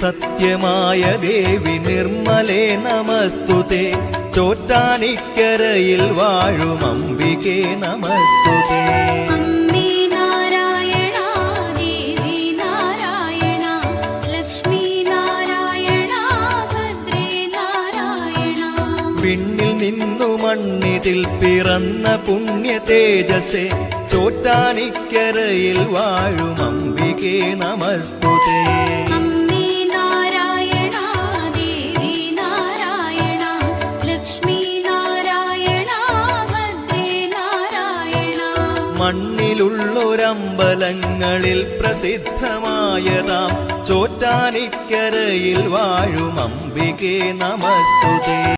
സത്യമായ ദേവി നിർമ്മലേ നമസ്തുതേ. ചോറ്റാനിക്കരയിൽ വാഴും അംബികേ നമസ്തുതേ. വിണ്ണിൽ നിന്നു മണ്ണിതിൽ പിറന്ന പുണ്യ തേജസ്സേ. ചോറ്റാനിക്കരയിൽ വാഴും അംബികേ നമസ്തുതേ. മണ്ണിലുള്ളൊരമ്പലങ്ങളിൽ പ്രസിദ്ധമായതാം ചോറ്റാനിക്കരയിൽ വാഴും അംബികേ നമസ്തുതേ.